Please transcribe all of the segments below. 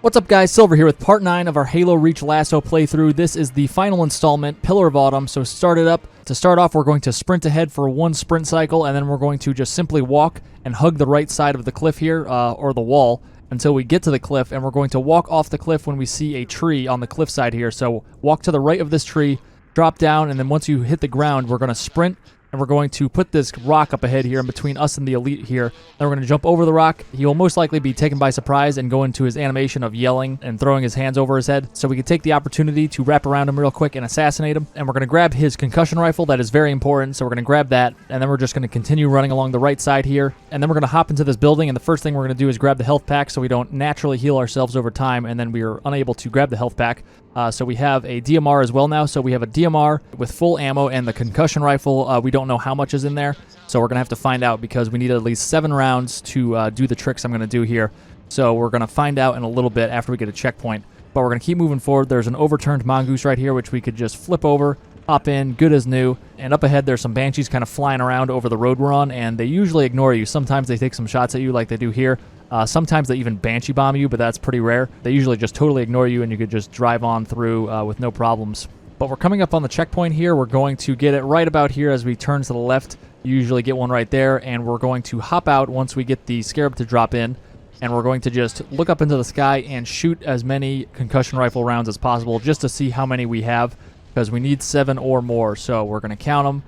What's up, guys? Silver here with part 9 of our Halo Reach LASO playthrough. This is the final installment, Pillar of Autumn, so start it up. To start off, we're going to sprint ahead for one sprint cycle, and then we're going to just simply walk and hug the right side of the cliff here, or the wall, until we get to the cliff, and we're going to walk off the cliff when we see a tree on the cliff side here. So walk to the right of this tree, drop down, and then once you hit the ground, we're going to sprint, and we're going to put this rock up ahead here in between us and the elite here. Then we're going to jump over the rock. He will most likely be taken by surprise and go into his animation of yelling and throwing his hands over his head. So we can take the opportunity to wrap around him real quick and assassinate him. And we're going to grab his concussion rifle. That is very important. So we're going to grab that. And then we're just going to continue running along the right side here. And then we're going to hop into this building. And the first thing we're going to do is grab the health pack so we don't naturally heal ourselves over time. And then we are unable to grab the health pack. So we have a DMR as well now. So we have a DMR with full ammo and the concussion rifle. We don't know how much is in there, so we're going to have to find out because we need at least 7 rounds to do the tricks I'm going to do here. So we're going to find out in a little bit after we get a checkpoint. But we're going to keep moving forward. There's an overturned mongoose right here, which we could just flip over, hop in, good as new. And up ahead, there's some banshees kind of flying around over the road we're on, and they usually ignore you. Sometimes they take some shots at you like they do here. Sometimes they even banshee bomb you, but that's pretty rare. They usually just totally ignore you, and you could just drive on through with no problems. But we're coming up on the checkpoint here. We're going to get it right about here as we turn to the left. You usually get one right there, and we're going to hop out once we get the Scarab to drop in, and we're going to just look up into the sky and shoot as many concussion rifle rounds as possible just to see how many we have, because we need 7 or more. So we're going to count them,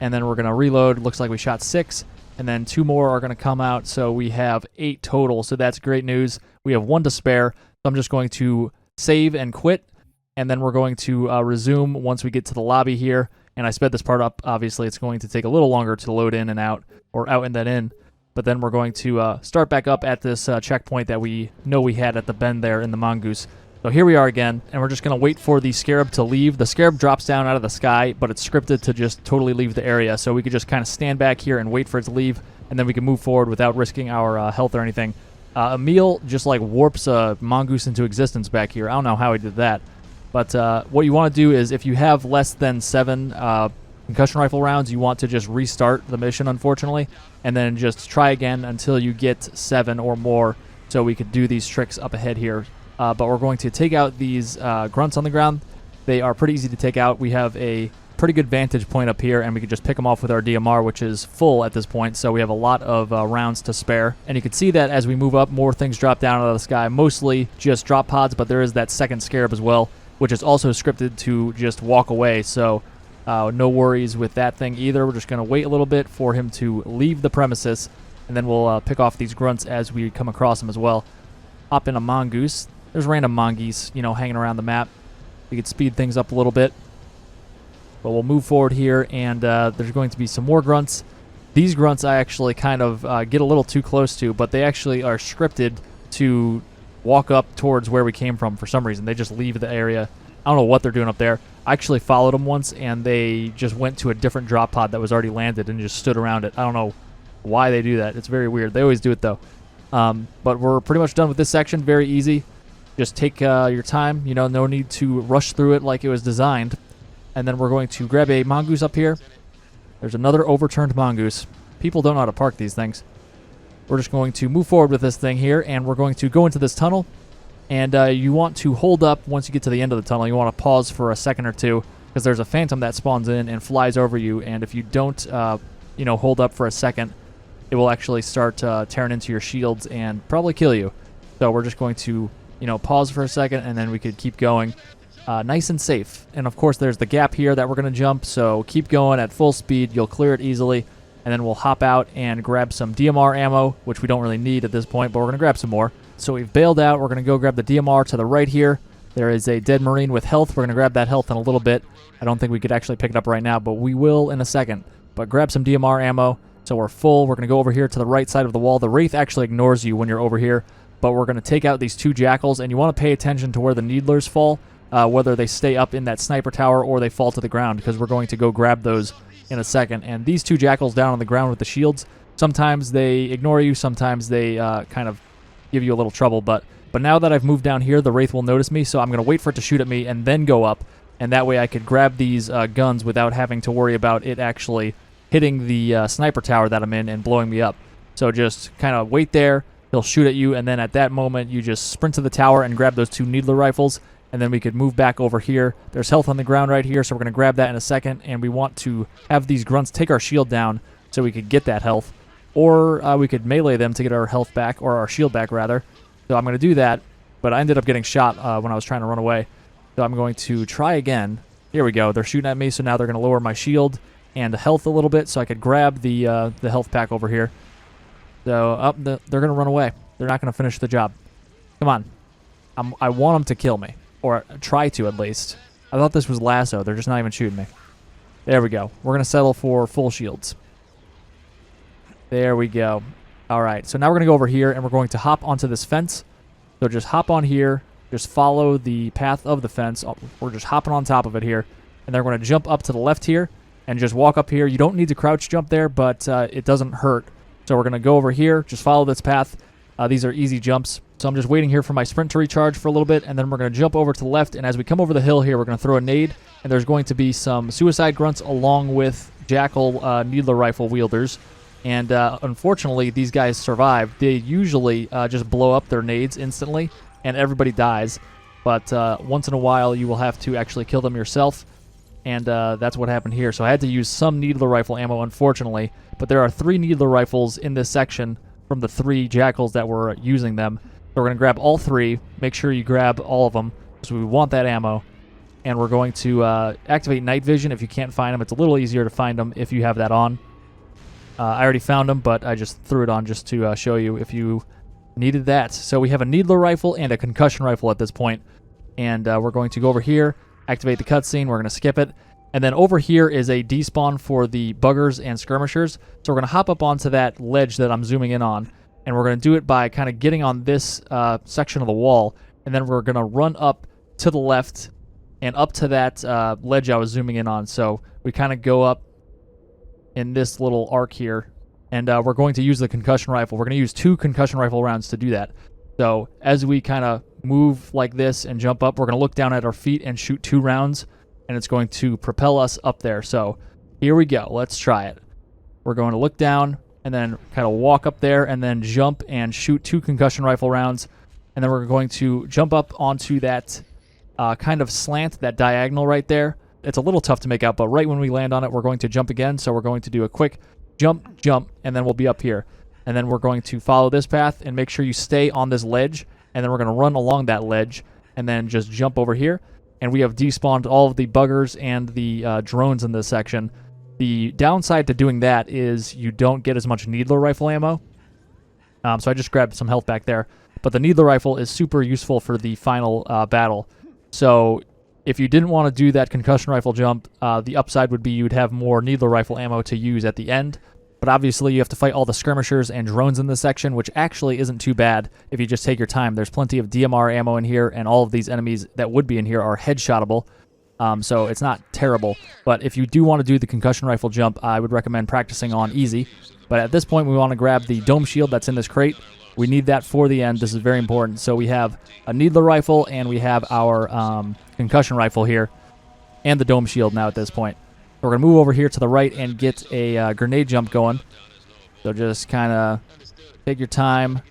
and then we're going to reload. Looks like we shot 6. And then 2 more are going to come out, so we have 8 total. So that's great news. We have 1 to spare. So I'm just going to save and quit, and then we're going to resume once we get to the lobby here. And I sped this part up. Obviously, it's going to take a little longer to load in and out, or out and then in. But then we're going to start back up at this checkpoint that we know we had at the bend there in the mongoose. So here we are again, and we're just going to wait for the Scarab to leave. The Scarab drops down out of the sky, but it's scripted to just totally leave the area. So we could just kind of stand back here and wait for it to leave, and then we can move forward without risking our health or anything. Emil just like warps a mongoose into existence back here. I don't know how he did that. But what you want to do is if you have less than 7 concussion rifle rounds, you want to just restart the mission, unfortunately, and then just try again until you get 7 or more so we could do these tricks up ahead here. But we're going to take out these grunts on the ground. They are pretty easy to take out. We have a pretty good vantage point up here, and we can just pick them off with our DMR, which is full at this point, so we have a lot of rounds to spare. And you can see that as we move up, more things drop down out of the sky, mostly just drop pods, but there is that second Scarab as well, which is also scripted to just walk away, so no worries with that thing either. We're just going to wait a little bit for him to leave the premises, and then we'll pick off these grunts as we come across them as well. Hop in a mongoose. There's random mongoose, you know, hanging around the map. We could speed things up a little bit. But we'll move forward here, and there's going to be some more grunts. These grunts I actually kind of get a little too close to, but they actually are scripted to walk up towards where we came from for some reason. They just leave the area. I don't know what they're doing up there. I actually followed them once, and they just went to a different drop pod that was already landed and just stood around it. I don't know why they do that. It's very weird. They always do it, though. But we're pretty much done with this section. Very easy. Just take your time, you know, no need to rush through it like it was designed. And then we're going to grab a mongoose up here. There's another overturned mongoose. People don't know how to park these things. We're just going to move forward with this thing here, and we're going to go into this tunnel. And you want to hold up once you get to the end of the tunnel. You want to pause for a second or two, because there's a phantom that spawns in and flies over you. And if you don't, you know, hold up for a second, it will actually start tearing into your shields and probably kill you. So we're just going to, you know, pause for a second, and then we could keep going nice and safe. And of course there's the gap here that we're going to jump, so keep going at full speed. You'll clear it easily, and then we'll hop out and grab some DMR ammo, which we don't really need at this point, but we're going to grab some more. So we've bailed out. We're going to go grab the DMR to the right here. There is a dead Marine with health. We're going to grab that health in a little bit. I don't think we could actually pick it up right now, but we will in a second. But grab some DMR ammo. So we're full. We're going to go over here to the right side of the wall. The Wraith actually ignores you when you're over here, but we're going to take out these 2 jackals, and you want to pay attention to where the needlers fall, whether they stay up in that sniper tower or they fall to the ground, because we're going to go grab those in a second. And these 2 jackals down on the ground with the shields, sometimes they ignore you, sometimes they kind of give you a little trouble, but now that I've moved down here, the Wraith will notice me, so I'm going to wait for it to shoot at me and then go up, and that way I could grab these guns without having to worry about it actually hitting the sniper tower that I'm in and blowing me up. So just kind of wait there, he'll shoot at you, and then at that moment, you just sprint to the tower and grab those 2 needler rifles, and then we could move back over here. There's health on the ground right here, so we're going to grab that in a second, and we want to have these grunts take our shield down so we could get that health, or we could melee them to get our health back, or our shield back, rather. So I'm going to do that, but I ended up getting shot when I was trying to run away. So I'm going to try again. Here we go. They're shooting at me, so now they're going to lower my shield and health a little bit so I could grab the health pack over here. So they're going to run away. They're not going to finish the job. Come on. I want them to kill me, or try to at least. I thought this was LASO. They're just not even shooting me. There we go. We're going to settle for full shields. There we go. All right, so now we're going to go over here, and we're going to hop onto this fence. So just hop on here. Just follow the path of the fence. We're just hopping on top of it here. And then we're going to jump up to the left here and just walk up here. You don't need to crouch jump there, but it doesn't hurt. So we're going to go over here. Just follow this path. These are easy jumps. So I'm just waiting here for my sprint to recharge for a little bit, and then we're going to jump over to the left. And as we come over the hill here, we're going to throw a nade. And there's going to be some suicide grunts along with jackal needler rifle wielders. And unfortunately, these guys survive. They usually just blow up their nades instantly, and everybody dies. But once in a while, you will have to actually kill them yourself, and that's what happened here. So I had to use some needler rifle ammo, unfortunately. But there are 3 needler rifles in this section from the 3 jackals that were using them. So we're going to grab all 3. Make sure you grab all of them, because we want that ammo. And we're going to activate night vision if you can't find them. It's a little easier to find them if you have that on. I already found them, but I just threw it on just to show you if you needed that. So we have a needler rifle and a concussion rifle at this point. And we're going to go over here, activate the cutscene. We're going to skip it. And then over here is a despawn for the buggers and skirmishers. So we're going to hop up onto that ledge that I'm zooming in on. And we're going to do it by kind of getting on this section of the wall. And then we're going to run up to the left and up to that ledge I was zooming in on. So we kind of go up in this little arc here, and we're going to use the concussion rifle. We're going to use 2 concussion rifle rounds to do that. So as we kind of move like this and jump up, we're going to look down at our feet and shoot 2 rounds, and it's going to propel us up there. So here we go. Let's try it. We're going to look down and then kind of walk up there and then jump and shoot 2 concussion rifle rounds, and then we're going to jump up onto that kind of slant, that diagonal right there. It's a little tough to make out, but right when we land on it, we're going to jump again. So we're going to do a quick jump, and then we'll be up here. And then we're going to follow this path and make sure you stay on this ledge. And then we're going to run along that ledge and then just jump over here. And we have despawned all of the buggers and the drones in this section. The downside to doing that is you don't get as much needler rifle ammo. So I just grabbed some health back there. But the needler rifle is super useful for the final battle. So if you didn't want to do that concussion rifle jump, the upside would be you'd have more needler rifle ammo to use at the end. But obviously you have to fight all the skirmishers and drones in this section, which actually isn't too bad if you just take your time. There's plenty of DMR ammo in here, and all of these enemies that would be in here are headshotable. So it's not terrible. But if you do want to do the concussion rifle jump, I would recommend practicing on easy. But at this point, we want to grab the dome shield that's in this crate. We need that for the end. This is very important. So we have a needler rifle, and we have our concussion rifle here, and the dome shield now at this point. So we're going to move over here to the right and get a grenade jump going. So just kind of take your time.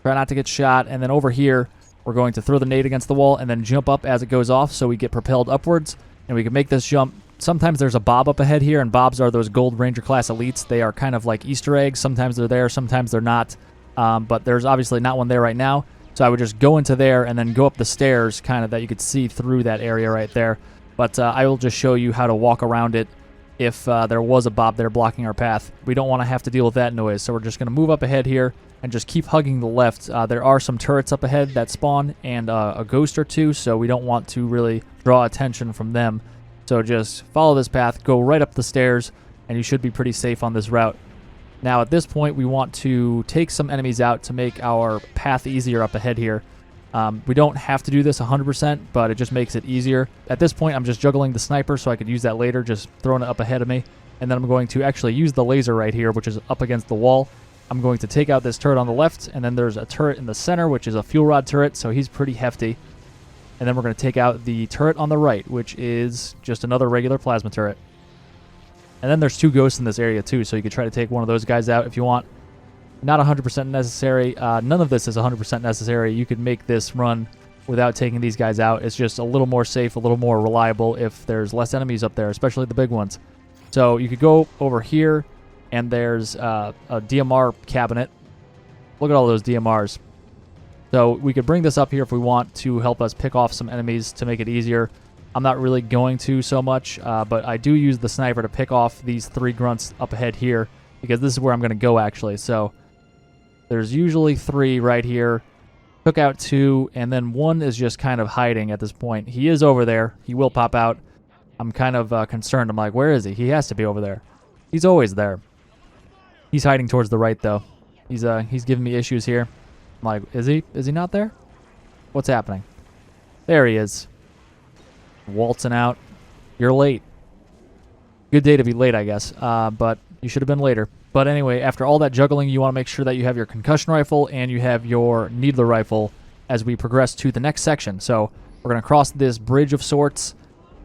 Try not to get shot. And then over here, we're going to throw the nade against the wall and then jump up as it goes off so we get propelled upwards. And we can make this jump. Sometimes there's a bob up ahead here, and bobs are those gold ranger class elites. They are kind of like Easter eggs. Sometimes they're there, sometimes they're not. But there's obviously not one there right now. So I would just go into there and then go up the stairs kind of that you could see through that area right there. But I will just show you how to walk around it if there was a bob there blocking our path. We don't want to have to deal with that noise. So we're just going to move up ahead here and just keep hugging the left. There are some turrets up ahead that spawn and a ghost or 2. So we don't want to really draw attention from them. So just follow this path, go right up the stairs, and you should be pretty safe on this route. Now at this point, we want to take some enemies out to make our path easier up ahead here. We don't have to do this 100%, but it just makes it easier. At this point, I'm just juggling the sniper so I could use that later, just throwing it up ahead of me. And then I'm going to actually use the laser right here, which is up against the wall. I'm going to take out this turret on the left, and then there's a turret in the center, which is a fuel rod turret, so he's pretty hefty. And then we're going to take out the turret on the right, which is just another regular plasma turret. And then there's 2 ghosts in this area too, so you could try to take one of those guys out if you want. not 100% necessary. None of this is 100% necessary. You could make this run without taking these guys out. It's just a little more safe, a little more reliable if there's less enemies up there, especially the big ones. So you could go over here, and there's a DMR cabinet. Look at all those DMRs. So we could bring this up here if we want to help us pick off some enemies to make it easier. I'm not really going to so much, but I do use the sniper to pick off these 3 grunts up ahead here, because this is where I'm going to go actually. So there's usually 3 right here. Took out 2, and then 1 is just kind of hiding at this point. He is over there. He will pop out. I'm kind of concerned. I'm like, where is he? He has to be over there. He's always there. He's hiding towards the right, though. He's giving me issues here. I'm like, is he? Is he not there? What's happening? There he is. Waltzing out. You're late. Good day to be late, I guess. But you should have been later. But anyway, after all that juggling, you want to make sure that you have your concussion rifle and you have your needler rifle as we progress to the next section. So we're going to cross this bridge of sorts,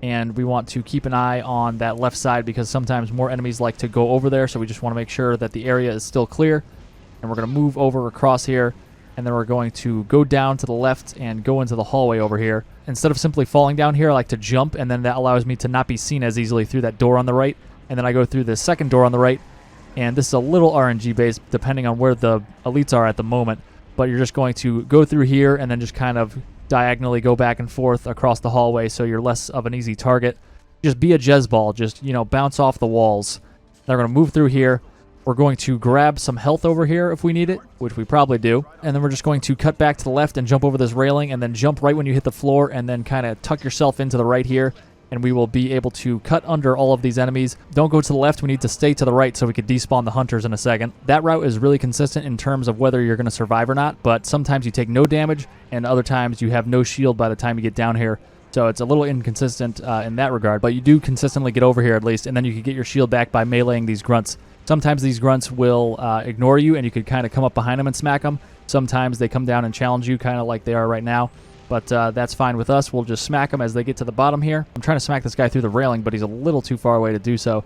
and we want to keep an eye on that left side because sometimes more enemies like to go over there. So we just want to make sure that the area is still clear. And we're going to move over across here, and then we're going to go down to the left and go into the hallway over here. Instead of simply falling down here, I like to jump, and then that allows me to not be seen as easily through that door on the right. And then I go through the second door on the right. And this is a little RNG based depending on where the elites are at the moment. But you're just going to go through here and then just kind of diagonally go back and forth across the hallway so you're less of an easy target. Just be a Jezball. Just, bounce off the walls. They're going to move through here. We're going to grab some health over here if we need it, which we probably do. And then we're just going to cut back to the left and jump over this railing and then jump right when you hit the floor and then kind of tuck yourself into the right here. And we will be able to cut under all of these enemies. Don't go to the left. We need to stay to the right so we could despawn the hunters in a second. That route is really consistent in terms of whether you're going to survive or not, but sometimes you take no damage, and other times you have no shield by the time you get down here. So it's a little inconsistent in that regard, but you do consistently get over here at least, and then you can get your shield back by meleeing these grunts. Sometimes these grunts will ignore you, and you could kind of come up behind them and smack them. Sometimes they come down and challenge you, kind of like they are right now. But that's fine with us. We'll just smack them as they get to the bottom here. I'm trying to smack this guy through the railing, but he's a little too far away to do so.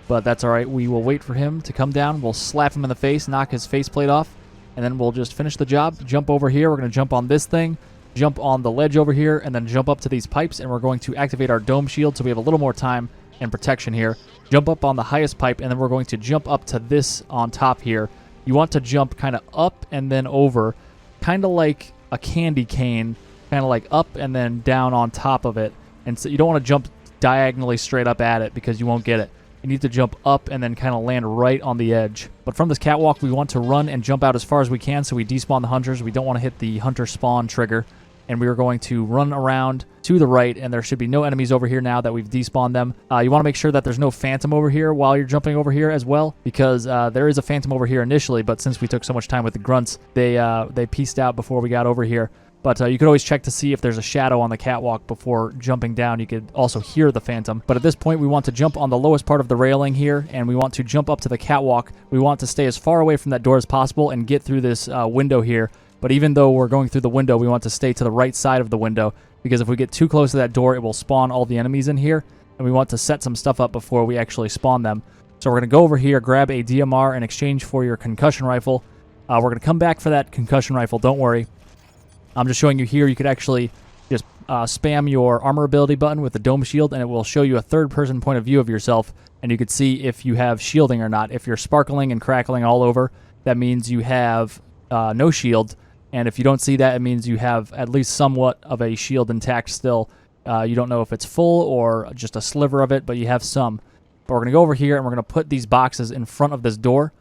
But that's all right. We will wait for him to come down. We'll slap him in the face, knock his faceplate off, and then we'll just finish the job. Jump over here. We're going to jump on this thing, jump on the ledge over here, and then jump up to these pipes, and we're going to activate our dome shield so we have a little more time and protection here. Jump up on the highest pipe, and then we're going to jump up to this on top here. You want to jump kind of up and then over, kind of like a candy cane, kind of like up and then down on top of it. And so you don't want to jump diagonally straight up at it because you won't get it. You need to jump up and then kind of land right on the edge. But from this catwalk, we want to run and jump out as far as we can so we despawn the hunters. We don't want to hit the hunter spawn trigger. And we are going to run around to the right, and there should be no enemies over here now that we've despawned them. You want to make sure that there's no phantom over here while you're jumping over here as well, because there is a phantom over here initially, but since we took so much time with the grunts, they pieced out before we got over here. But you could always check to see if there's a shadow on the catwalk before jumping down. You could also hear the phantom. But at this point, we want to jump on the lowest part of the railing here, and we want to jump up to the catwalk. We want to stay as far away from that door as possible and get through this window here. But even though we're going through the window, we want to stay to the right side of the window, because if we get too close to that door, it will spawn all the enemies in here, and we want to set some stuff up before we actually spawn them. So we're going to go over here, grab a DMR in exchange for your concussion rifle. We're going to come back for that concussion rifle, don't worry. I'm just showing you here, you could actually just spam your armor ability button with the dome shield, and it will show you a third-person point of view of yourself, and you could see if you have shielding or not. If you're sparkling and crackling all over, that means you have no shield, and if you don't see that, it means you have at least somewhat of a shield intact still. You don't know if it's full or just a sliver of it, but you have some. But we're going to go over here, and we're going to put these boxes in front of this door,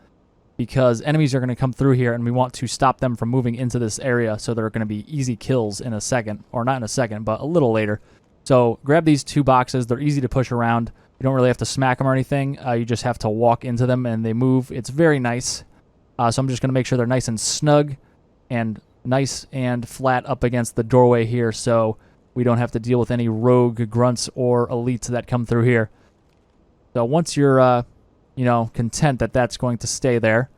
because enemies are going to come through here, and we want to stop them from moving into this area, so they're going to be easy kills in a second, or not in a second, but a little later. So grab these 2 boxes. They're easy to push around. You don't really have to smack them or anything. You just have to walk into them, and they move. It's very nice. So I'm just going to make sure they're nice and snug and nice and flat up against the doorway here, so we don't have to deal with any rogue grunts or elites that come through here. So once you're content that that's going to stay there,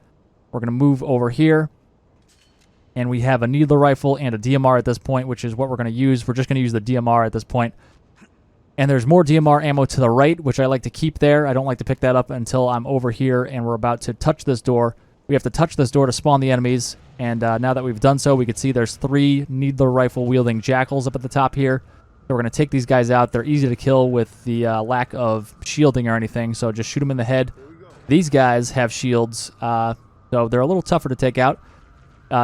we're going to move over here, and we have a needler rifle and a DMR at this point, which is what we're going to use. We're just going to use the DMR at this point. And there's more DMR ammo to the right, which I like to keep there. I don't like to pick that up until I'm over here and we're about to touch this door. We have to touch this door to spawn the enemies, and now that we've done so, we can see there's 3 needler rifle-wielding jackals up at the top here. So we're going to take these guys out. They're easy to kill with the lack of shielding or anything, so just shoot them in the head. These guys have shields, so they're a little tougher to take out.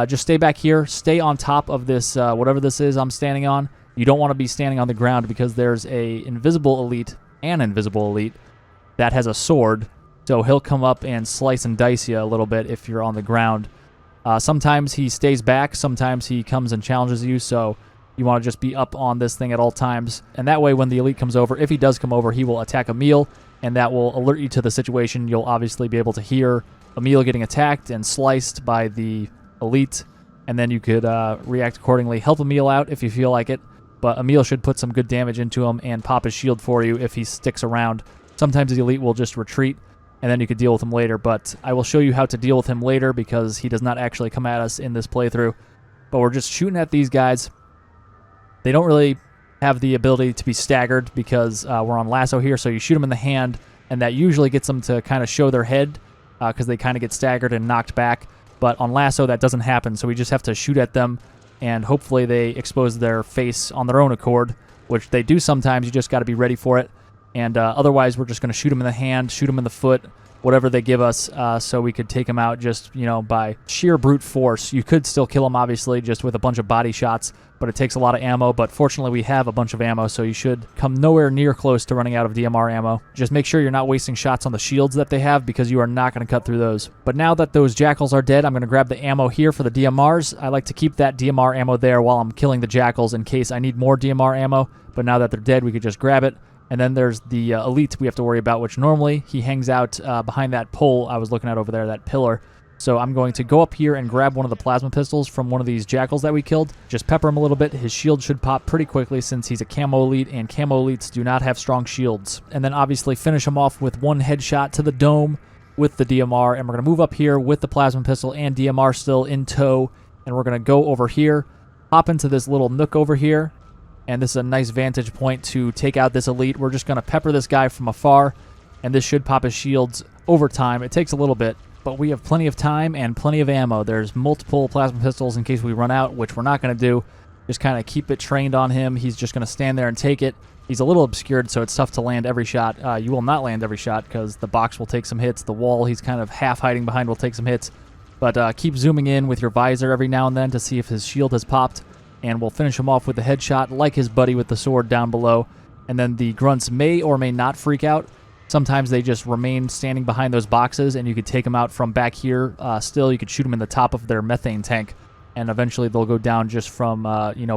Just stay back here. Stay on top of this, whatever this is I'm standing on. You don't want to be standing on the ground because there's an invisible elite that has a sword. So he'll come up and slice and dice you a little bit if you're on the ground. Sometimes he stays back. Sometimes he comes and challenges you. So you want to just be up on this thing at all times. And that way when the elite comes over, if he does come over, he will attack Emil. And that will alert you to the situation. You'll obviously be able to hear Emil getting attacked and sliced by the elite. And then you could react accordingly. Help Emil out if you feel like it. But Emil should put some good damage into him and pop his shield for you if he sticks around. Sometimes the elite will just retreat, and then you could deal with him later. But I will show you how to deal with him later because he does not actually come at us in this playthrough. But we're just shooting at these guys. They don't really have the ability to be staggered because we're on LASO here, so you shoot them in the hand, and that usually gets them to kind of show their head because they kind of get staggered and knocked back. But on LASO, that doesn't happen, so we just have to shoot at them, and hopefully they expose their face on their own accord, which they do sometimes. You just got to be ready for it. And otherwise, we're just going to shoot them in the hand, shoot them in the foot, whatever they give us, so we could take them out just, by sheer brute force. You could still kill them, obviously, just with a bunch of body shots, but it takes a lot of ammo. But fortunately, we have a bunch of ammo, so you should come nowhere near close to running out of DMR ammo. Just make sure you're not wasting shots on the shields that they have, because you are not going to cut through those. But now that those jackals are dead, I'm going to grab the ammo here for the DMRs. I like to keep that DMR ammo there while I'm killing the jackals in case I need more DMR ammo. But now that they're dead, we could just grab it. And then there's the elite we have to worry about, which normally he hangs out behind that pole I was looking at over there, that pillar. So I'm going to go up here and grab one of the plasma pistols from one of these jackals that we killed. Just pepper him a little bit. His shield should pop pretty quickly since he's a camo elite, and camo elites do not have strong shields. And then obviously finish him off with one headshot to the dome with the DMR. And we're going to move up here with the plasma pistol and DMR still in tow. And we're going to go over here, hop into this little nook over here. And this is a nice vantage point to take out this elite. We're just going to pepper this guy from afar, and this should pop his shields over time. It takes a little bit, but we have plenty of time and plenty of ammo. There's multiple plasma pistols in case we run out, which we're not going to do. Just kind of keep it trained on him. He's just going to stand there and take it. He's a little obscured, so it's tough to land every shot. You will not land every shot because the box will take some hits. The wall he's kind of half hiding behind will take some hits. But keep zooming in with your visor every now and then to see if his shield has popped. And we'll finish him off with a headshot like his buddy with the sword down below. And then the grunts may or may not freak out. Sometimes they just remain standing behind those boxes, and you could take them out from back here. Still, you could shoot them in the top of their methane tank, and eventually they'll go down just from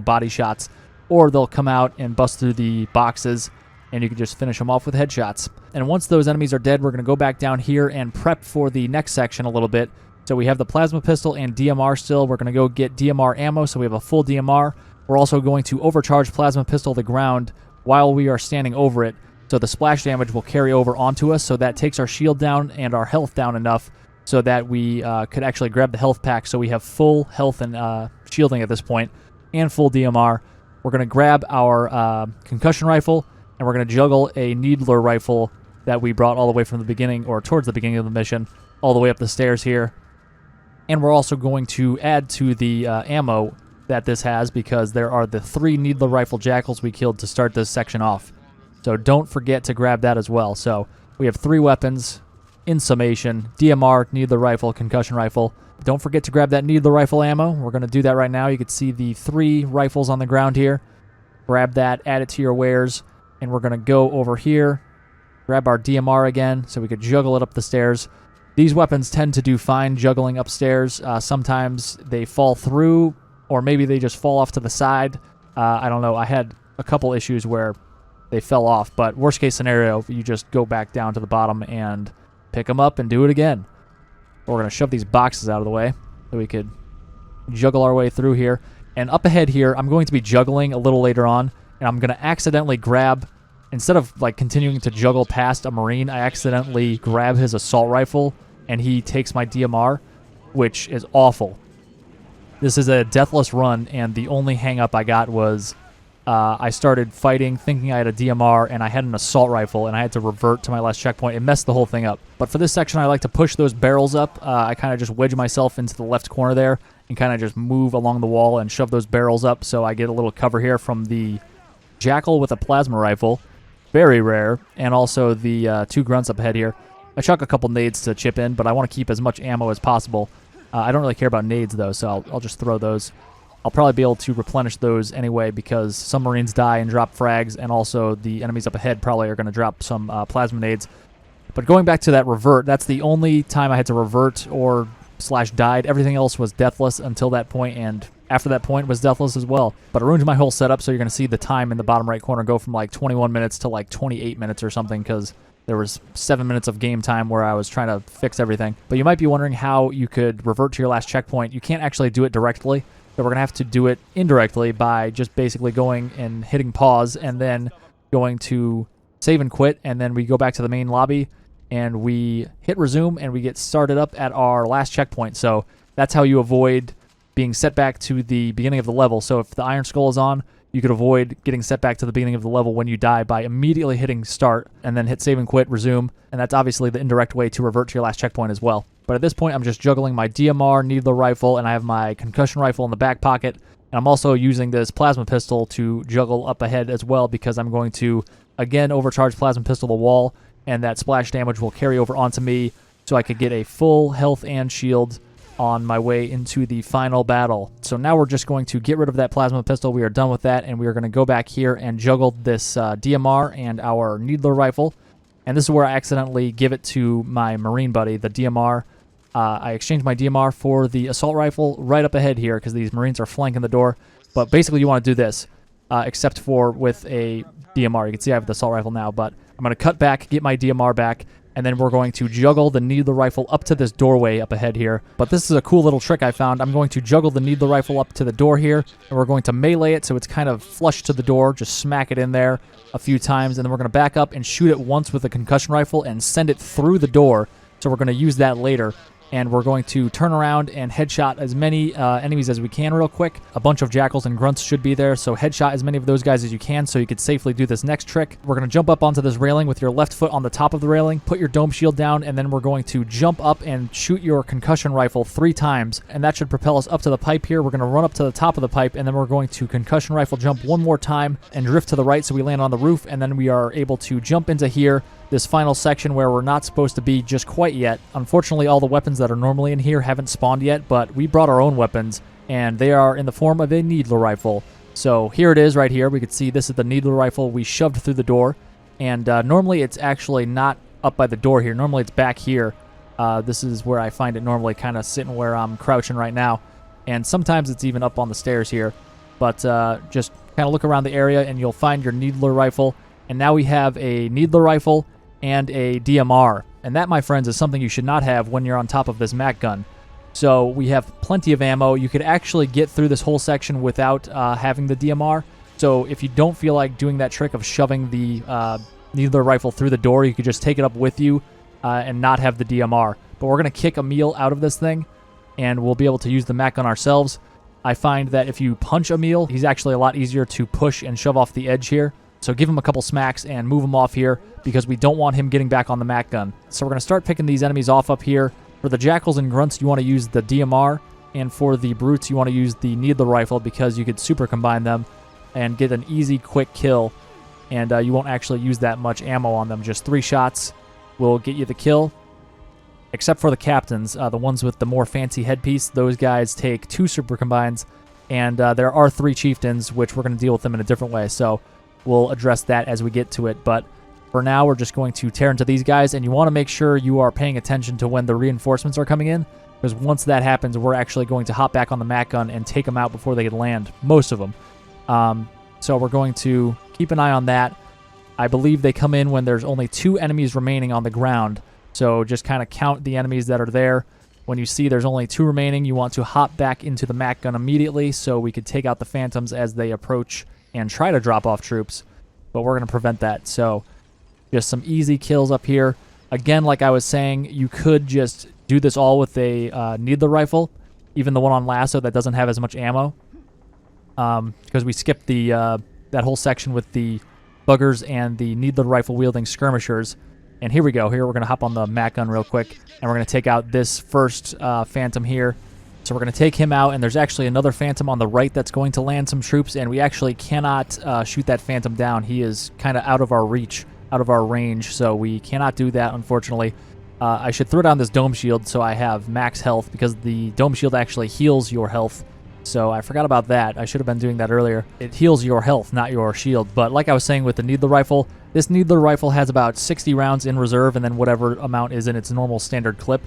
body shots. Or they'll come out and bust through the boxes, and you can just finish them off with headshots. And once those enemies are dead, we're going to go back down here and prep for the next section a little bit. So we have the plasma pistol and DMR still. We're going to go get DMR ammo, so we have a full DMR. We're also going to overcharge plasma pistol to the ground while we are standing over it. So the splash damage will carry over onto us, so that takes our shield down and our health down enough so that we could actually grab the health pack. So we have full health and shielding at this point and full DMR. We're going to grab our concussion rifle, and we're going to juggle a needler rifle that we brought all the way from the beginning, or towards the beginning of the mission, all the way up the stairs here. And we're also going to add to the ammo that this has, because there are the 3 needler rifle jackals we killed to start this section off. So don't forget to grab that as well. So we have 3 weapons in summation: DMR, needler rifle, concussion rifle. Don't forget to grab that needler rifle ammo. We're going to do that right now. You can see the 3 rifles on the ground here. Grab that, add it to your wares, and we're going to go over here, grab our DMR again so we could juggle it up the stairs. These weapons tend to do fine juggling upstairs. Sometimes they fall through, or maybe they just fall off to the side. I don't know. I had a couple issues where they fell off, but worst case scenario, you just go back down to the bottom and pick them up and do it again. We're going to shove these boxes out of the way so we could juggle our way through here. And up ahead here, I'm going to be juggling a little later on, and I'm going to accidentally grab, instead of continuing to juggle past a Marine, I accidentally grab his assault rifle, and he takes my DMR, which is awful. This is a deathless run, and the only hang-up I got was I started fighting thinking I had a DMR, and I had an assault rifle, and I had to revert to my last checkpoint. It messed the whole thing up. But for this section, I like to push those barrels up. I kind of just wedge myself into the left corner there and kind of just move along the wall and shove those barrels up so I get a little cover here from the Jackal with a plasma rifle. Very rare. And also the 2 grunts up ahead here. I chuck a couple nades to chip in, but I want to keep as much ammo as possible. I don't really care about nades, though, so I'll just throw those. I'll probably be able to replenish those anyway because some Marines die and drop frags, and also the enemies up ahead probably are going to drop some plasma nades. But going back to that revert, that's the only time I had to revert or / died. Everything else was deathless until that point, and after that point was deathless as well. But it ruined my whole setup, so you're going to see the time in the bottom right corner go from like 21 minutes to like 28 minutes or something because there was 7 minutes of game time where I was trying to fix everything. But you might be wondering how you could revert to your last checkpoint. You can't actually do it directly. So we're going to have to do it indirectly by just basically going and hitting pause and then going to save and quit, and then we go back to the main lobby and we hit resume and we get started up at our last checkpoint. So that's how you avoid being set back to the beginning of the level. So if the Iron Skull is on, you could avoid getting set back to the beginning of the level when you die by immediately hitting start and then hit save and quit, resume, and that's obviously the indirect way to revert to your last checkpoint as well. But at this point, I'm just juggling my DMR, needler rifle, and I have my concussion rifle in the back pocket. And I'm also using this plasma pistol to juggle up ahead as well because I'm going to, again, overcharge plasma pistol the wall, and that splash damage will carry over onto me so I could get a full health and shield on my way into the final battle. So now we're just going to get rid of that plasma pistol. We are done with that, and we are going to go back here and juggle this DMR and our needler rifle. And this is where I accidentally give it to my Marine buddy, the DMR. I exchanged my DMR for the assault rifle right up ahead here because these Marines are flanking the door. But basically you want to do this, except for with a DMR. You can see I have the assault rifle now, but I'm going to cut back, get my DMR back, and then we're going to juggle the needler rifle up to this doorway up ahead here. But this is a cool little trick I found. I'm going to juggle the needler rifle up to the door here, and we're going to melee it so it's kind of flush to the door, just smack it in there a few times, and then we're going to back up and shoot it once with a concussion rifle and send it through the door. So we're going to use that later. And we're going to turn around and headshot as many enemies as we can real quick. A bunch of jackals and grunts should be there, so headshot as many of those guys as you can so you could safely do this next trick. We're going to jump up onto this railing with your left foot on the top of the railing, put your dome shield down, and then we're going to jump up and shoot your concussion rifle 3 times, and that should propel us up to the pipe here. We're going to run up to the top of the pipe, and then we're going to concussion rifle jump one more time and drift to the right so we land on the roof, and then we are able to jump into here, this final section where we're not supposed to be just quite yet. Unfortunately, all the weapons that are normally in here haven't spawned yet, but we brought our own weapons, and they are in the form of a needler rifle. So here it is right here. We can see this is the needler rifle we shoved through the door, and normally it's actually not up by the door here. Normally it's back here. This is where I find it normally, kind of sitting where I'm crouching right now, and sometimes it's even up on the stairs here. But just kind of look around the area, and you'll find your needler rifle, and now we have a needler rifle and a DMR. And that, my friends, is something you should not have when you're on top of this MAC gun. So we have plenty of ammo. You could actually get through this whole section without having the DMR. So if you don't feel like doing that trick of shoving the needler rifle through the door, you could just take it up with you and not have the DMR. But we're going to kick Emil out of this thing, and we'll be able to use the MAC gun ourselves. I find that if you punch Emil, he's actually a lot easier to push and shove off the edge here. So give him a couple smacks and move him off here because we don't want him getting back on the MAC gun. So we're going to start picking these enemies off up here. For the jackals and grunts, you want to use the DMR, and for the brutes, you want to use the needler rifle because you could super combine them and get an easy, quick kill, and you won't actually use that much ammo on them. Just 3 shots will get you the kill, except for the captains, the ones with the more fancy headpiece. Those guys take 2 super combines, and there are 3 chieftains, which we're going to deal with them in a different way. So we'll address that as we get to it, but for now, we're just going to tear into these guys, and you want to make sure you are paying attention to when the reinforcements are coming in, because once that happens, we're actually going to hop back on the MAC gun and take them out before they can land, most of them. So we're going to keep an eye on that. I believe they come in when there's only 2 enemies remaining on the ground, so just kind of count the enemies that are there. When you see there's only 2 remaining, you want to hop back into the MAC gun immediately so we could take out the phantoms as they approach and try to drop off troops, but we're going to prevent that. So just some easy kills up here. Again, like I was saying, you could just do this all with a needler rifle, even the one on LASO that doesn't have as much ammo, because we skipped the that whole section with the buggers and the needler rifle wielding skirmishers. And here we go. Here we're going to hop on the MAC gun real quick, and we're going to take out this first Phantom here. So we're going to take him out, and there's actually another Phantom on the right that's going to land some troops, and we actually cannot shoot that Phantom down. He is kind of out of our reach, out of our range, so we cannot do that, unfortunately. I should throw down this Dome Shield so I have max health, because the Dome Shield actually heals your health. So I forgot about that. I should have been doing that earlier. It heals your health, not your shield. But like I was saying with the Needler Rifle, this Needler Rifle has about 60 rounds in reserve, and then whatever amount is in its normal standard clip.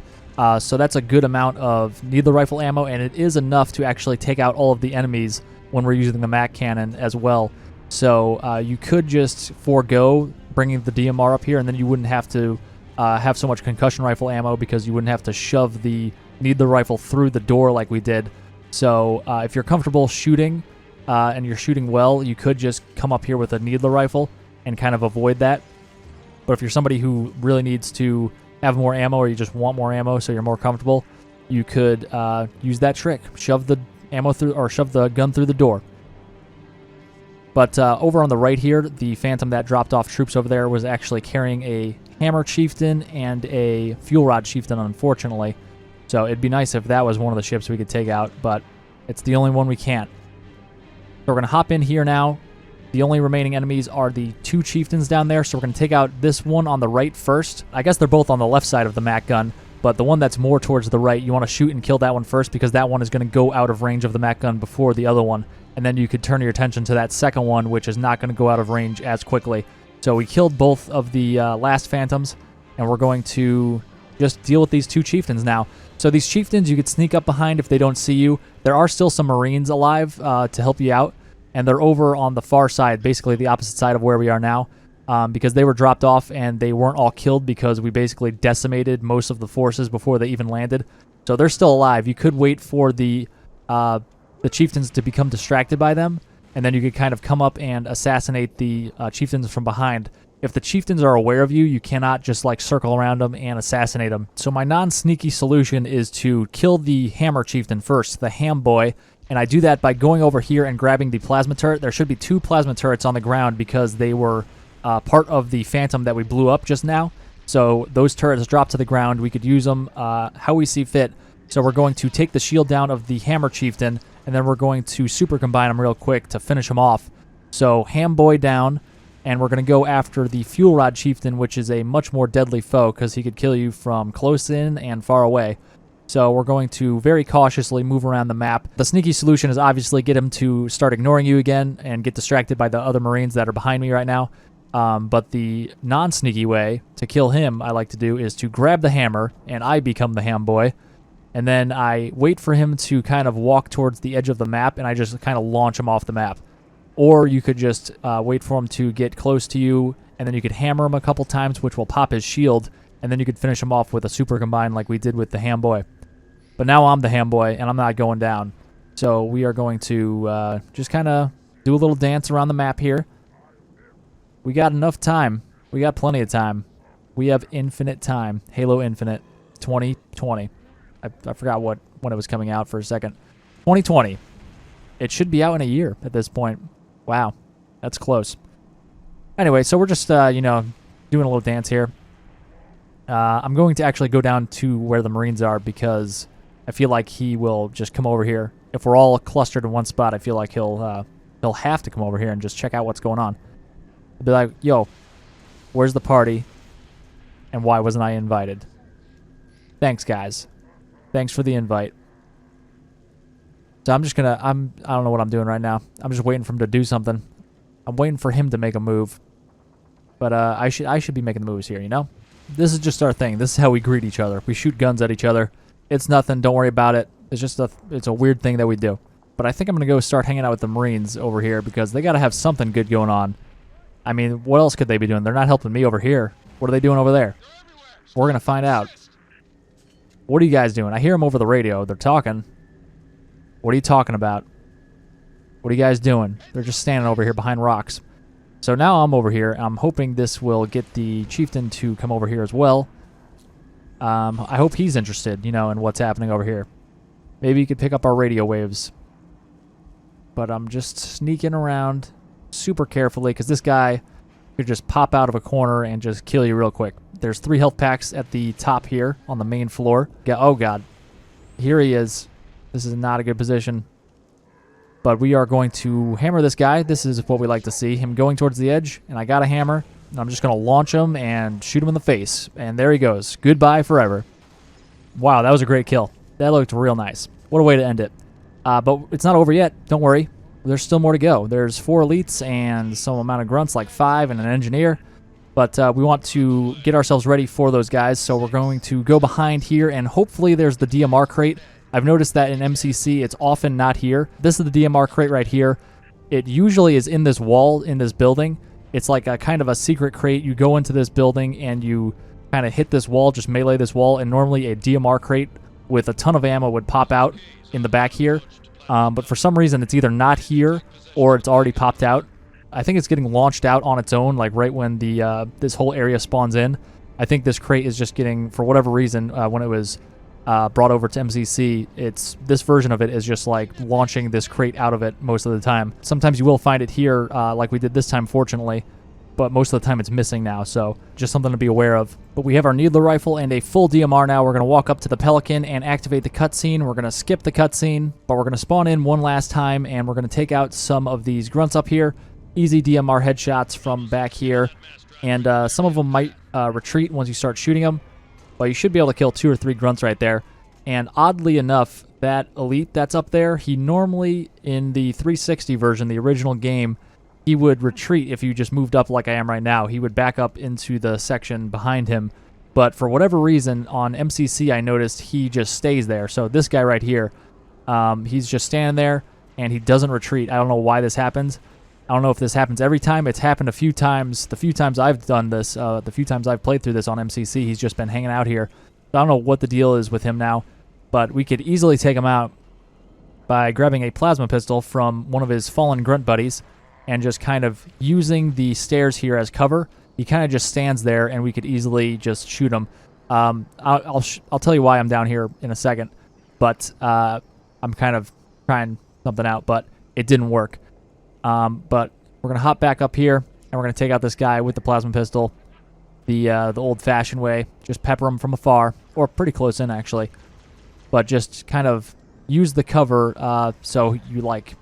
So that's a good amount of Needler Rifle ammo, and it is enough to actually take out all of the enemies when we're using the MAC cannon as well. So you could just forego bringing the DMR up here, and then you wouldn't have to have so much concussion rifle ammo, because you wouldn't have to shove the Needler Rifle through the door like we did. So if you're comfortable shooting and you're shooting well, you could just come up here with a Needler Rifle and kind of avoid that. But if you're somebody who really needs to have more ammo, or you just want more ammo so you're more comfortable, you could use that trick. Shove the ammo through, or shove the gun through the door. But over on the right here, the Phantom that dropped off troops over there was actually carrying a Hammer Chieftain and a Fuel Rod Chieftain, unfortunately. So it'd be nice if that was one of the ships we could take out, but it's the only one we can't. So we're going to hop in here now. The only remaining enemies are the 2 Chieftains down there, so we're going to take out this one on the right first. I guess they're both on the left side of the MAC gun, but the one that's more towards the right, you want to shoot and kill that one first, because that one is going to go out of range of the MAC gun before the other one. And then you could turn your attention to that second one, which is not going to go out of range as quickly. So we killed both of the last Phantoms, and we're going to just deal with these 2 Chieftains now. So these Chieftains you could sneak up behind if they don't see you. There are still some Marines alive to help you out, and they're over on the far side, basically the opposite side of where we are now, because they were dropped off and they weren't all killed because we basically decimated most of the forces before they even landed. So they're still alive. You could wait for the Chieftains to become distracted by them, and then you could kind of come up and assassinate the Chieftains from behind. If the Chieftains are aware of you, you cannot just like circle around them and assassinate them. So my non-sneaky solution is to kill the Hammer Chieftain first, the Ham Boy, and I do that by going over here and grabbing the plasma turret. There should be 2 plasma turrets on the ground because they were part of the Phantom that we blew up just now. So those turrets drop to the ground. We could use them how we see fit. So we're going to take the shield down of the Hammer Chieftain, and then we're going to super combine them real quick to finish them off. So Ham Boy down. And we're going to go after the Fuel Rod Chieftain, which is a much more deadly foe because he could kill you from close in and far away. So we're going to very cautiously move around the map. The sneaky solution is obviously get him to start ignoring you again and get distracted by the other Marines that are behind me right now. But the non-sneaky way to kill him, I like to do, is to grab the hammer, and I become the Ham Boy. And then I wait for him to kind of walk towards the edge of the map, and I just kind of launch him off the map. Or you could just wait for him to get close to you, and then you could hammer him a couple times, which will pop his shield, and then you could finish him off with a super combine like we did with the Ham Boy. But now I'm the Ham Boy, and I'm not going down. So we are going to just kind of do a little dance around the map here. We got enough time. We got plenty of time. We have infinite time. Halo Infinite 2020. I forgot when it was coming out for a second. 2020. It should be out in a year at this point. Wow, that's close. Anyway, so we're just, doing a little dance here. I'm going to actually go down to where the Marines are because I feel like he will just come over here. If we're all clustered in one spot, I feel like he'll have to come over here and just check out what's going on. He'll be like, yo, where's the party? And why wasn't I invited? Thanks, guys. Thanks for the invite. So I'm just gonna, I don't know what I'm doing right now. I'm just waiting for him to do something. I'm waiting for him to make a move. But I should be making the moves here, you know? This is just our thing. This is how we greet each other. We shoot guns at each other. It's nothing. Don't worry about it. It's just it's a weird thing that we do. But I think I'm gonna go start hanging out with the Marines over here because they gotta have something good going on. I mean, what else could they be doing? They're not helping me over here. What are they doing over there? We're gonna find out. What are you guys doing? I hear them over the radio. They're talking. What are you talking about? What are you guys doing? They're just standing over here behind rocks. So now I'm over here. I'm hoping this will get the Chieftain to come over here as well. I hope he's interested, in what's happening over here. Maybe he could pick up our radio waves. But I'm just sneaking around. super carefully because this guy could just pop out of a corner and just kill you real quick. There's 3 health packs at the top here on the main floor. Oh god. Here he is. This is not a good position. But we are going to hammer this guy. This is what we like to see. Him going towards the edge, and I got a hammer. And I'm just going to launch him and shoot him in the face. And there he goes. Goodbye forever. Wow, that was a great kill. That looked real nice. What a way to end it. But it's not over yet. Don't worry. There's still more to go. There's 4 elites and some amount of grunts, like 5 and an engineer. But we want to get ourselves ready for those guys. So we're going to go behind here, and hopefully there's the DMR crate. I've noticed that in MCC, it's often not here. This is the DMR crate right here. It usually is in this wall, in this building. It's like a kind of a secret crate. You go into this building and you kind of hit this wall, just melee this wall, and normally a DMR crate with a ton of ammo would pop out in the back here. But for some reason, it's either not here or it's already popped out. I think it's getting launched out on its own, like right when the this whole area spawns in. I think this crate is just getting, for whatever reason, when it was brought over to MCC, this version of it is just like launching this crate out of it most of the time. Sometimes you will find it here, like we did this time, fortunately, but most of the time it's missing now, so just something to be aware of. But we have our Needler rifle and a full DMR now. We're going to walk up to the Pelican and activate the cutscene. We're going to skip the cutscene, but we're going to spawn in one last time, and we're going to take out some of these grunts up here. Easy DMR headshots from back here, and some of them might retreat once you start shooting them. But you should be able to kill 2 or 3 grunts right there. And oddly enough, that elite that's up there, he normally, in the 360 version, the original game, he would retreat if you just moved up like I am right now. He would back up into the section behind him. But for whatever reason, on MCC, I noticed he just stays there. So this guy right here, he's just standing there, and he doesn't retreat. I don't know why this happens. I don't know if this happens every time. It's happened a few times. The few times I've done this, the few times I've played through this on MCC, he's just been hanging out here. I don't know what the deal is with him now, but we could easily take him out by grabbing a plasma pistol from one of his fallen grunt buddies and just kind of using the stairs here as cover. He kind of just stands there, and we could easily just shoot him. I'll tell you why I'm down here in a second, but I'm kind of trying something out, but it didn't work. But we're going to hop back up here, and we're going to take out this guy with the plasma pistol the old-fashioned way. Just pepper him from afar, or pretty close in, actually. But just kind of use the cover so you, like,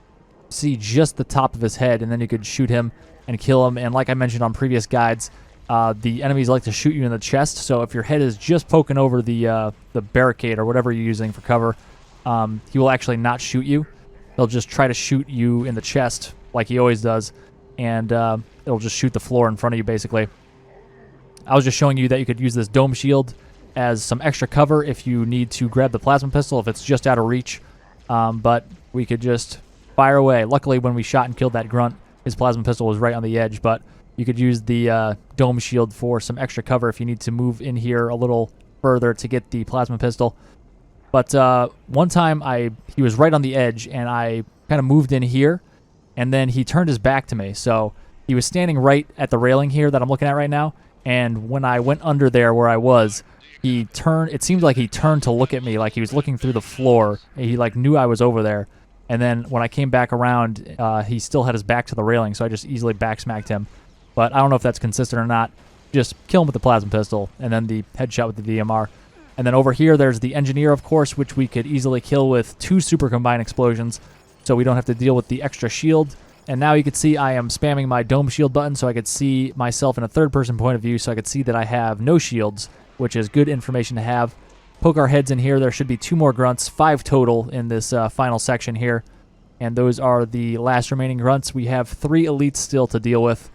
see just the top of his head, and then you could shoot him and kill him. And like I mentioned on previous guides, the enemies like to shoot you in the chest, so if your head is just poking over the barricade or whatever you're using for cover, he will actually not shoot you. He'll just try to shoot you in the chest like he always does, and it'll just shoot the floor in front of you, basically. I was just showing you that you could use this dome shield as some extra cover if you need to grab the plasma pistol, if it's just out of reach. But we could just fire away. Luckily, when we shot and killed that grunt, his plasma pistol was right on the edge, but you could use the dome shield for some extra cover if you need to move in here a little further to get the plasma pistol. But one time, he was right on the edge, and I kind of moved in here, and then he turned his back to me. So he was standing right at the railing here that I'm looking at right now, and when I went under there where I was, he turned. It seemed like he turned to look at me, like he was looking through the floor. He like knew I was over there. And then when I came back around, he still had his back to the railing, so I just easily backsmacked him. But I don't know if that's consistent or not. Just kill him with the plasma pistol, and then the headshot with the DMR. And then over here, there's the engineer, of course, which we could easily kill with 2 super combined explosions, so we don't have to deal with the extra shield. And now you can see I am spamming my dome shield button, so I could see myself in a third-person point of view, so I could see that I have no shields, which is good information to have. Poke our heads in here. There should be 2 more grunts, 5 total in this final section here. And those are the last remaining grunts. We have 3 elites still to deal with.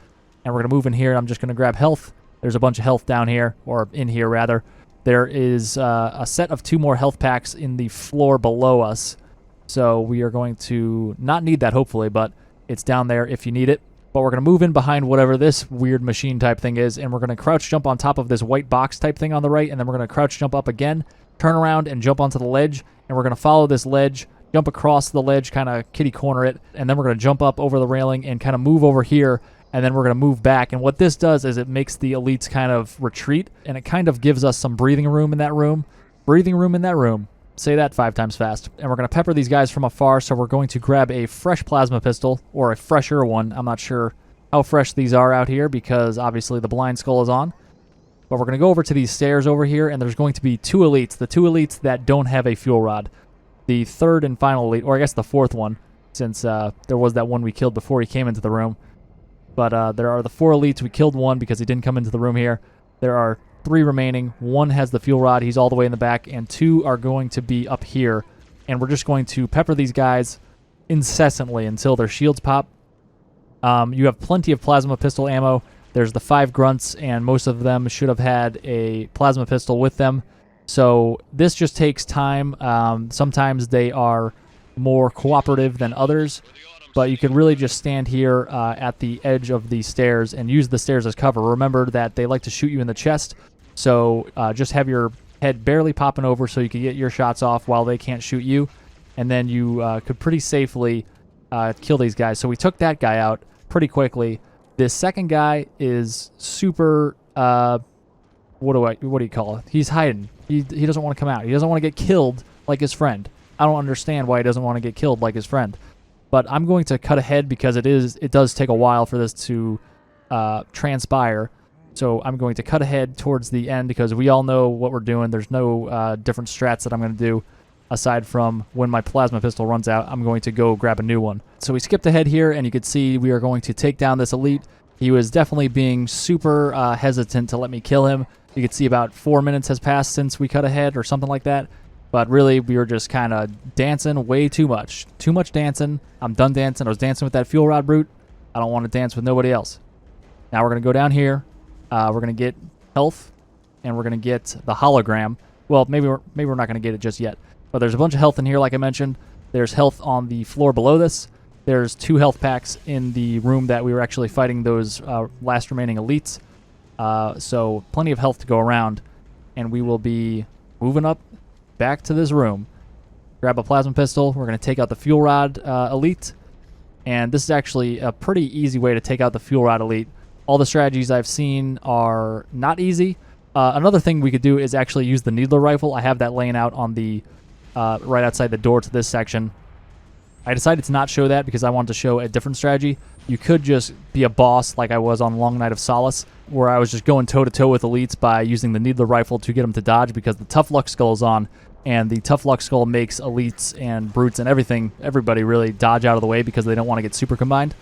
And we're going to move in here. I'm just going to grab health. There's a bunch of health down here, or in here, rather. There is a set of 2 more health packs in the floor below us. So we are going to not need that, hopefully, but it's down there if you need it. But we're going to move in behind whatever this weird machine type thing is, and we're going to crouch jump on top of this white box type thing on the right, and then we're going to crouch jump up again, turn around, and jump onto the ledge, and we're going to follow this ledge, jump across the ledge, kind of kitty corner it, and then we're going to jump up over the railing and kind of move over here, and then we're going to move back. And what this does is it makes the elites kind of retreat, and it kind of gives us some breathing room in that room. Breathing room in that room. Say that 5 times fast. And we're going to pepper these guys from afar, so we're going to grab a fresh plasma pistol, or a fresher one. I'm not sure how fresh these are out here because obviously the blind skull is on. But we're going to go over to these stairs over here, and there's going to be 2 elites. The 2 elites that don't have a fuel rod. The 3rd and final elite, or I guess the 4th one, since there was that one we killed before he came into the room. But there are the 4 elites. We killed one because he didn't come into the room here. There are 3 remaining. 1 has the fuel rod. He's all the way in the back. And 2 are going to be up here. And we're just going to pepper these guys incessantly until their shields pop. You have plenty of plasma pistol ammo. There's the 5 grunts, and most of them should have had a plasma pistol with them. So this just takes time. Sometimes they are more cooperative than others. But you can really just stand here at the edge of the stairs and use the stairs as cover. Remember that they like to shoot you in the chest, so just have your head barely popping over so you can get your shots off while they can't shoot you, and then you could pretty safely kill these guys. So we took that guy out pretty quickly. This second guy is super, what do you call it? He's hiding. He doesn't want to come out. He doesn't want to get killed like his friend. I don't understand why he doesn't want to get killed like his friend. But I'm going to cut ahead because it does take a while for this to transpire. So I'm going to cut ahead towards the end because we all know what we're doing. There's no different strats that I'm going to do aside from when my plasma pistol runs out, I'm going to go grab a new one. So we skipped ahead here, and you can see we are going to take down this elite. He was definitely being super hesitant to let me kill him. You can see about 4 minutes has passed since we cut ahead or something like that. But really, we were just kind of dancing way too much. Too much dancing. I'm done dancing. I was dancing with that fuel rod brute. I don't want to dance with nobody else. Now we're going to go down here. We're going to get health, and we're going to get the hologram. Well, maybe we're not going to get it just yet. But there's a bunch of health in here, like I mentioned. There's health on the floor below this. There's 2 health packs in the room that we were actually fighting those last remaining elites. So plenty of health to go around. And we will be moving up back to this room. Grab a plasma pistol. We're going to take out the fuel rod elite. And this is actually a pretty easy way to take out the fuel rod elite. All the strategies I've seen are not easy. Another thing we could do is actually use the needler rifle. I have that laying out on the right outside the door to this section. I decided to not show that because I wanted to show a different strategy. You could just be a boss like I was on Long Night of Solace, where I was just going toe-to-toe with elites by using the needler rifle to get them to dodge because the Tough Luck Skull is on, and the Tough Luck Skull makes elites and brutes and everybody really dodge out of the way because they don't want to get super combined.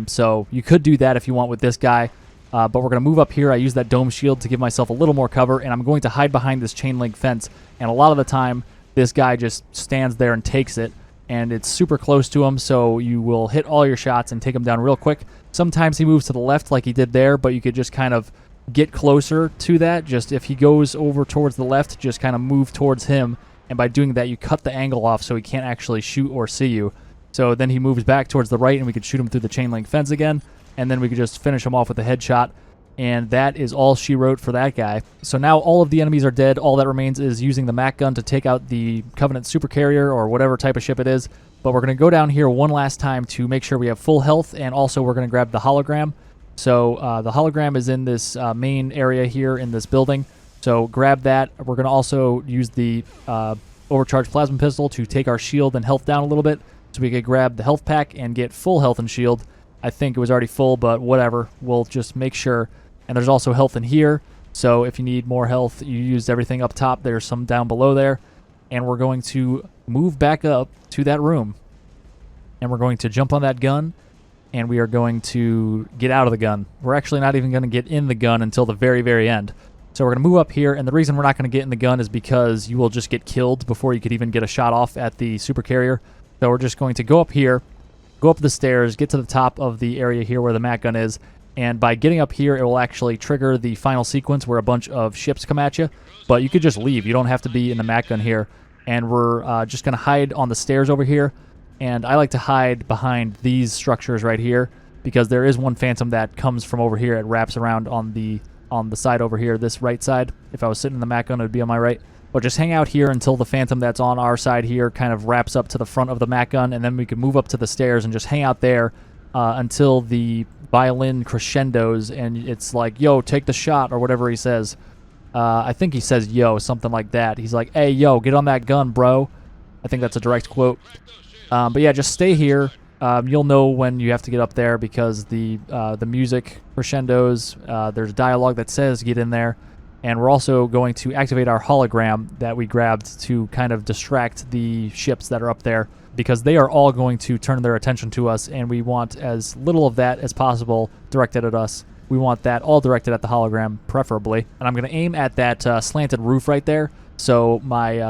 So you could do that if you want with this guy, but we're going to move up here. I use that dome shield to give myself a little more cover, and I'm going to hide behind this chain link fence, and a lot of the time this guy just stands there and takes it, and it's super close to him, so you will hit all your shots and take him down real quick. Sometimes he moves to the left like he did there, but you could just kind of get closer to that. Just if he goes over towards the left, just kind of move towards him, and by doing that you cut the angle off so he can't actually shoot or see you. So then he moves back towards the right, and we could shoot him through the chain link fence again, and then we could just finish him off with a headshot. And that is all she wrote for that guy. So now all of the enemies are dead. All that remains is using the MAC gun to take out the Covenant supercarrier or whatever type of ship it is. But we're going to go down here one last time to make sure we have full health, and also we're going to grab the hologram. So the hologram is in this main area here in this building. So grab that. We're going to also use the overcharged plasma pistol to take our shield and health down a little bit, so we could grab the health pack and get full health and shield. I think it was already full, but whatever. We'll just make sure. And there's also health in here, so if you need more health, you use everything up top. There's some down below there. And we're going to move back up to that room. And we're going to jump on that gun, and we are going to get out of the gun. We're actually not even going to get in the gun until the very, very end. So we're going to move up here, and the reason we're not going to get in the gun is because you will just get killed before you could even get a shot off at the supercarrier. So we're just going to go up here, go up the stairs, get to the top of the area here where the MAC gun is, and by getting up here, it will actually trigger the final sequence where a bunch of ships come at you. But you could just leave. You don't have to be in the MAC gun here. And we're just going to hide on the stairs over here. And I like to hide behind these structures right here because there is one phantom that comes from over here. It wraps around on the side over here, this right side. If I was sitting in the MAC gun, it would be on my right. But just hang out here until the phantom that's on our side here kind of wraps up to the front of the MAC gun, and then we can move up to the stairs and just hang out there until the violin crescendos and it's like, yo, take the shot, or whatever he says. I think he says yo, something like that. He's like, hey, yo, get on that gun, bro. I think that's a direct quote. But yeah, just stay here. You'll know when you have to get up there because the music crescendos. There's dialogue that says get in there. And we're also going to activate our hologram that we grabbed to kind of distract the ships that are up there, because they are all going to turn their attention to us, and we want as little of that as possible directed at us. We want that all directed at the hologram, preferably. And I'm going to aim at that slanted roof right there. So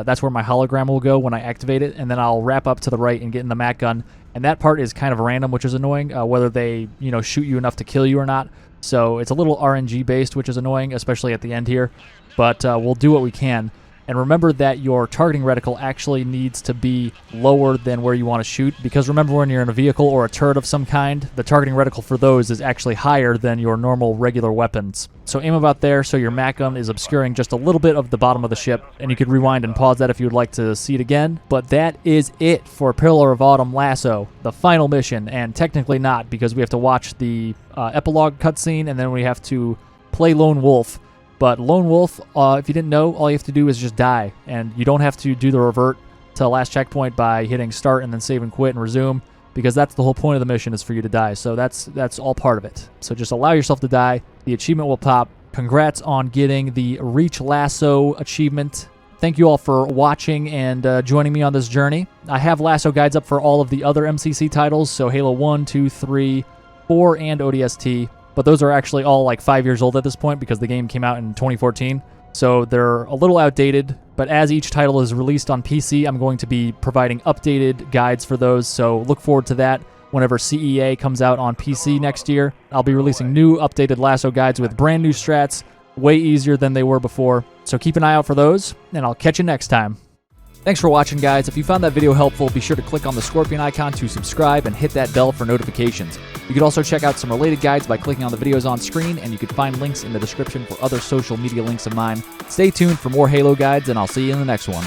that's where my hologram will go when I activate it, and then I'll wrap up to the right and get in the mat gun. And that part is kind of random, which is annoying, whether they shoot you enough to kill you or not. So it's a little RNG based, which is annoying, especially at the end here. But we'll do what we can. And remember that your targeting reticle actually needs to be lower than where you want to shoot, because remember, when you're in a vehicle or a turret of some kind, the targeting reticle for those is actually higher than your normal regular weapons. So aim about there so your mat gun is obscuring just a little bit of the bottom of the ship, and you could rewind and pause that if you would like to see it again. But that is it for Pillar of Autumn LASO, the final mission, and technically not, because we have to watch the epilogue cutscene, and then we have to play Lone Wolf. But Lone Wolf, if you didn't know, all you have to do is just die. And you don't have to do the revert to the last checkpoint by hitting start and then save and quit and resume, because that's the whole point of the mission, is for you to die. So that's all part of it. So just allow yourself to die. The achievement will pop. Congrats on getting the Reach LASO achievement. Thank you all for watching and joining me on this journey. I have LASO guides up for all of the other MCC titles, so Halo 1, 2, 3, 4, and ODST. But those are actually all like 5 years old at this point, because the game came out in 2014. So they're a little outdated, but as each title is released on PC, I'm going to be providing updated guides for those, so look forward to that. Whenever CEA comes out on PC next year, I'll be releasing new updated LASO guides with brand new strats, way easier than they were before. So keep an eye out for those, and I'll catch you next time. Thanks for watching, guys. If you found that video helpful, be sure to click on the scorpion icon to subscribe and hit that bell for notifications. You can also check out some related guides by clicking on the videos on screen, and you can find links in the description for other social media links of mine. Stay tuned for more Halo guides, and I'll see you in the next one.